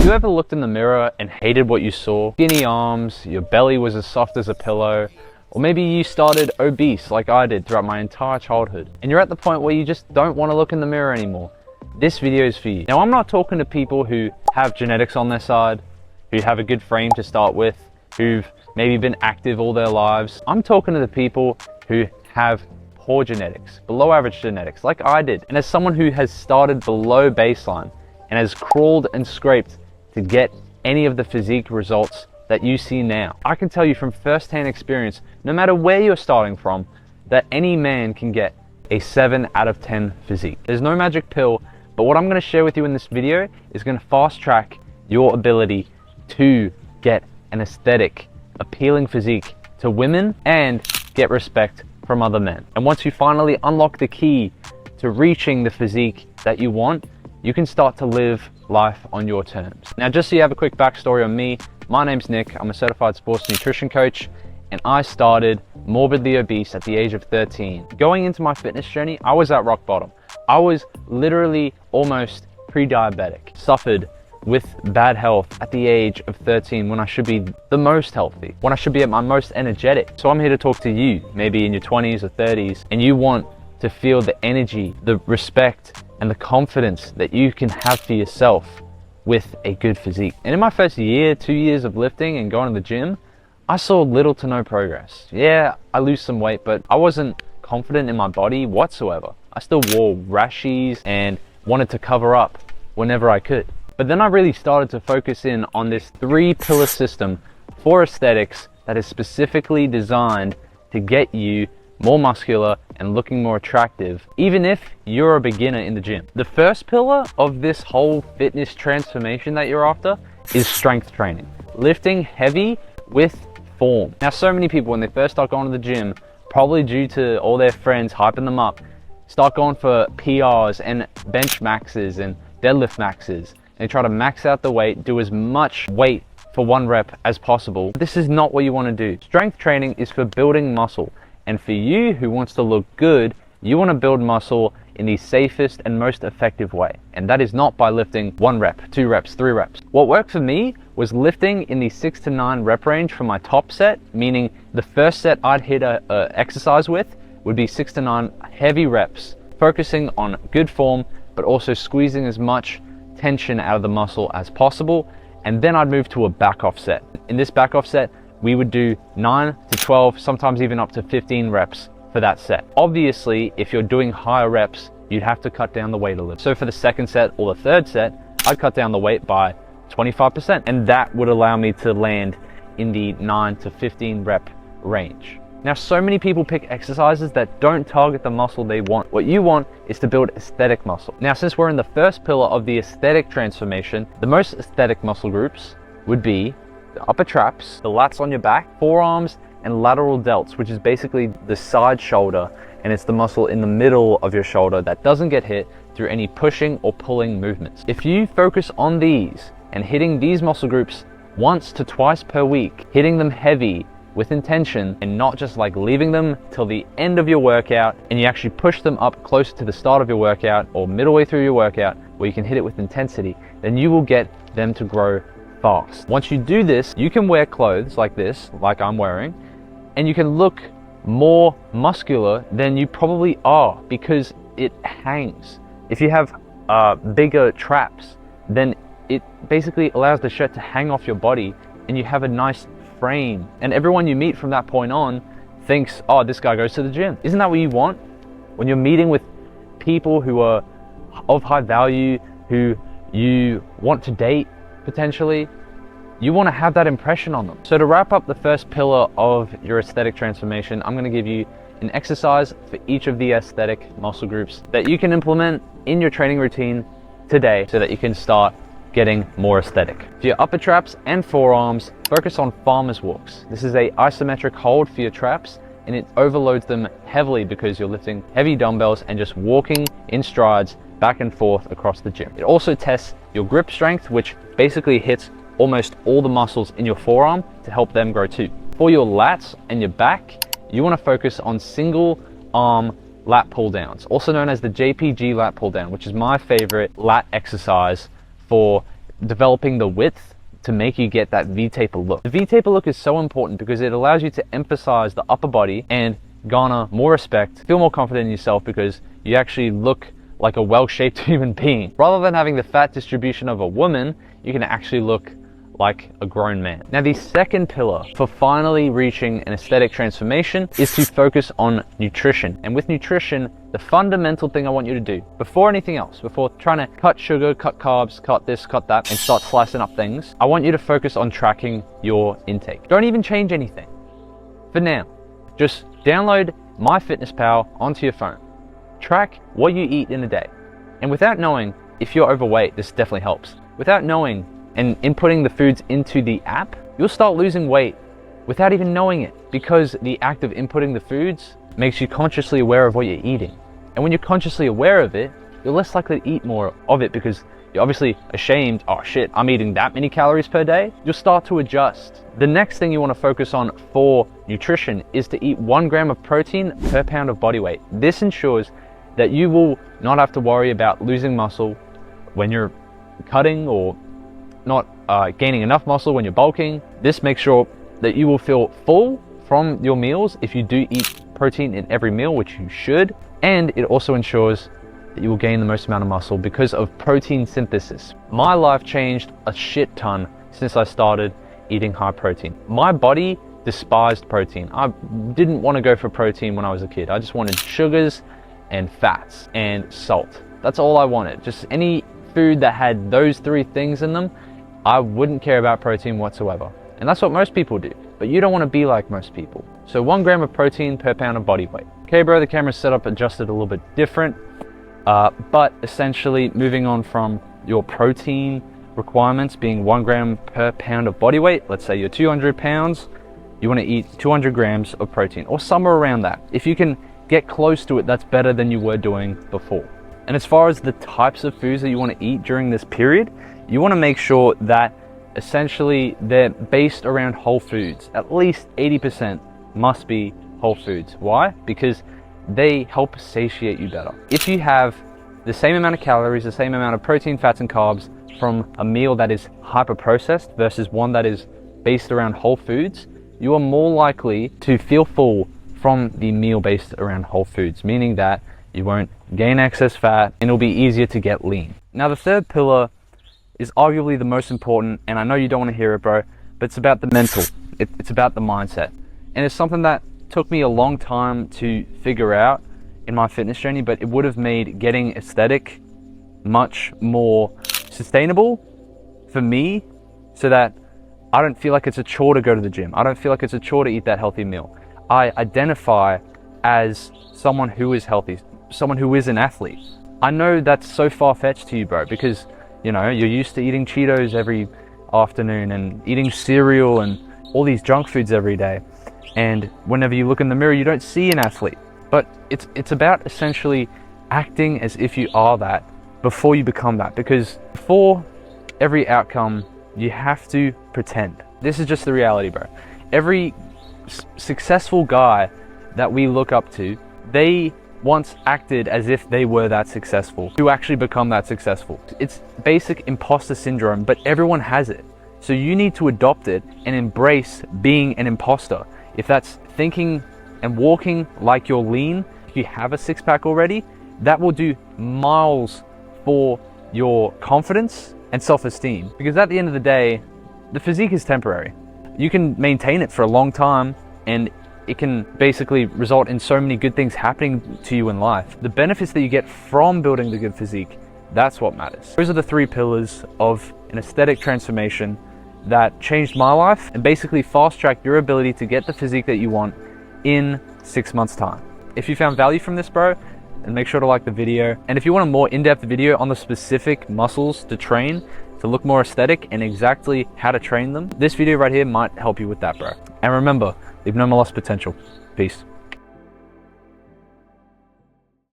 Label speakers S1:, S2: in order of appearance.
S1: you ever looked in the mirror and hated what you saw? Skinny arms, your belly was as soft as a pillow, or maybe you started obese like I did throughout my entire childhood, and you're at the point where you just don't want to look in the mirror anymore. This video is for you. Now, I'm not talking to people who have genetics on their side, who have a good frame to start with, who've maybe been active all their lives. I'm talking to the people who have poor genetics, below average genetics, like I did. And as someone who has started below baseline and has crawled and scraped to get any of the physique results that you see now, I can tell you from first-hand experience, no matter where you're starting from, that any man can get a 7 out of 10 physique. There's no magic pill, but what I'm going to share with you in this video is going to fast track your ability to get an aesthetic, appealing physique to women and get respect from other men. And once you finally unlock the key to reaching the physique that you want, you can start to live life on your terms. Now, just so you have a quick backstory on me, my name's Nick. I'm a certified sports nutrition coach, and I started morbidly obese at the age of 13. Going into my fitness journey, I was at rock bottom. I was literally almost pre-diabetic, suffered with bad health at the age of 13 when I should be the most healthy, when I should be at my most energetic. So I'm here to talk to you, maybe in your 20s or 30s, and you want to feel the energy, the respect, and the confidence that you can have for yourself with a good physique. And in my first year, 2 years of lifting and going to the gym, I saw little to no progress. Yeah, I lose some weight, but I wasn't confident in my body whatsoever. I still wore rashes and wanted to cover up whenever I could. But then I really started to focus in on this 3-pillar system for aesthetics that is specifically designed to get you more muscular and looking more attractive, even if you're a beginner in the gym. The first pillar of this whole fitness transformation that you're after is strength training, lifting heavy with form. Now, so many people, when they first start going to the gym, probably due to all their friends hyping them up, start going for PRs and bench maxes and deadlift maxes. And try to max out the weight, do as much weight for one rep as possible. This is not what you want to do. Strength training is for building muscle. And for you who wants to look good, you want to build muscle in the safest and most effective way. And that is not by lifting 1 rep, 2 reps, 3 reps. What worked for me was lifting in the 6 to 9 rep range for my top set, meaning the first set I'd hit a exercise with would be 6 to 9 heavy reps, focusing on good form, but also squeezing as much tension out of the muscle as possible. And then I'd move to a back off set. In this back off set, we would do 9 to 12, sometimes even up to 15 reps for that set. Obviously, if you're doing higher reps, you'd have to cut down the weight a little. So for the second set or the third set, I'd cut down the weight by 25%. And that would allow me to land in the 9 to 15 rep range. Now, so many people pick exercises that don't target the muscle they want. What you want is to build aesthetic muscle. Now, since we're in the first pillar of the aesthetic transformation, the most aesthetic muscle groups would be the upper traps, the lats on your back, forearms, and lateral delts, which is basically the side shoulder, and it's the muscle in the middle of your shoulder that doesn't get hit through any pushing or pulling movements. If you focus on these and hitting these muscle groups once to twice per week, hitting them heavy with intention and not just like leaving them till the end of your workout, and you actually push them up closer to the start of your workout or middle way through your workout where you can hit it with intensity, then you will get them to grow fast. Once you do this, you can wear clothes like this, like I'm wearing, and you can look more muscular than you probably are because it hangs. If you have bigger traps, then it basically allows the shirt to hang off your body and you have a nice frame, and everyone you meet from that point on thinks, oh, this guy goes to the gym. Isn't that what you want? When you're meeting with people who are of high value, who you want to date potentially, you want to have that impression on them. So to wrap up the first pillar of your aesthetic transformation, I'm going to give you an exercise for each of the aesthetic muscle groups that you can implement in your training routine today so that you can start getting more aesthetic. For your upper traps and forearms, focus on farmer's walks. This is a isometric hold for your traps, and it overloads them heavily because you're lifting heavy dumbbells and just walking in strides back and forth across the gym. It also tests your grip strength, which basically hits almost all the muscles in your forearm to help them grow too. For your lats and your back, you want to focus on single arm lat pull downs, also known as the JPG lat pull down, which is my favorite lat exercise for developing the width to make you get that V-taper look. The V-taper look is so important because it allows you to emphasize the upper body and garner more respect, feel more confident in yourself because you actually look like a well-shaped human being. Rather than having the fat distribution of a woman, you can actually look like a grown man. Now, the second pillar for finally reaching an aesthetic transformation is to focus on nutrition. And with nutrition, the fundamental thing I want you to do before anything else, before trying to cut sugar, cut carbs, cut this, cut that, and start slicing up things, I want you to focus on tracking your intake. Don't even change anything. For now, just download MyFitnessPal onto your phone. Track what you eat in a day. And without knowing, if you're overweight, this definitely helps. Without knowing and inputting the foods into the app, you'll start losing weight without even knowing it, because the act of inputting the foods makes you consciously aware of what you're eating. And when you're consciously aware of it, you're less likely to eat more of it because you're obviously ashamed, oh shit, I'm eating that many calories per day. You'll start to adjust. The next thing you want to focus on for nutrition is to eat 1 gram of protein per pound of body weight. This ensures that you will not have to worry about losing muscle when you're cutting or not gaining enough muscle when you're bulking. This makes sure that you will feel full from your meals if you do eat protein in every meal, which you should. And it also ensures that you will gain the most amount of muscle because of protein synthesis. My life changed a shit ton since I started eating high protein. My body despised protein. I didn't want to go for protein when I was a kid. I just wanted sugars and fats and salt. That's all I wanted. Just any food that had those 3 things in them, I wouldn't care about protein whatsoever. And that's what most people do, but you don't want to be like most people. So 1 gram of protein per pound of body weight. Okay, bro, the camera's set up adjusted a little bit different, but essentially moving on from your protein requirements being 1 gram per pound of body weight. Let's say you're 200 pounds, you want to eat 200 grams of protein or somewhere around that. If you can get close to it, that's better than you were doing before. And as far as the types of foods that you want to eat during this period, you want to make sure that essentially they're based around whole foods. At least 80% must be whole foods. Why? Because they help satiate you better. If you have the same amount of calories, the same amount of protein, fats, and carbs from a meal that is hyper processed versus one that is based around whole foods, you are more likely to feel full from the meal based around whole foods, meaning that you won't gain excess fat and it'll be easier to get lean. Now, the third pillar is arguably the most important, and I know you don't want to hear it, bro, but it's about the mental. It's about the mindset. And it's something that took me a long time to figure out in my fitness journey, but it would have made getting aesthetic much more sustainable for me, so that I don't feel like it's a chore to go to the gym. I don't feel like it's a chore to eat that healthy meal. I identify as someone who is healthy, someone who is an athlete. I know that's so far-fetched to you, bro, because you know, you're used to eating Cheetos every afternoon and eating cereal and all these junk foods every day. And whenever you look in the mirror, you don't see an athlete. But it's about essentially acting as if you are that before you become that. Because before every outcome, you have to pretend. This is just the reality, bro. Every successful guy that we look up to, they once acted as if they were that successful to actually become that successful. It's basic imposter syndrome, but everyone has it. So you need to adopt it and embrace being an imposter. If that's thinking and walking like you're lean, if you have a six-pack already, that will do miles for your confidence and self-esteem. Because at the end of the day, the physique is temporary. You can maintain it for a long time, and it can basically result in so many good things happening to you in life. The benefits that you get from building the good physique, that's what matters. Those are the 3 pillars of an aesthetic transformation that changed my life and basically fast-tracked your ability to get the physique that you want in 6 months' time. If you found value from this, bro, then make sure to like the video. And if you want a more in-depth video on the specific muscles to train to look more aesthetic and exactly how to train them, this video right here might help you with that, bro. And remember, leave no more lost potential. Peace.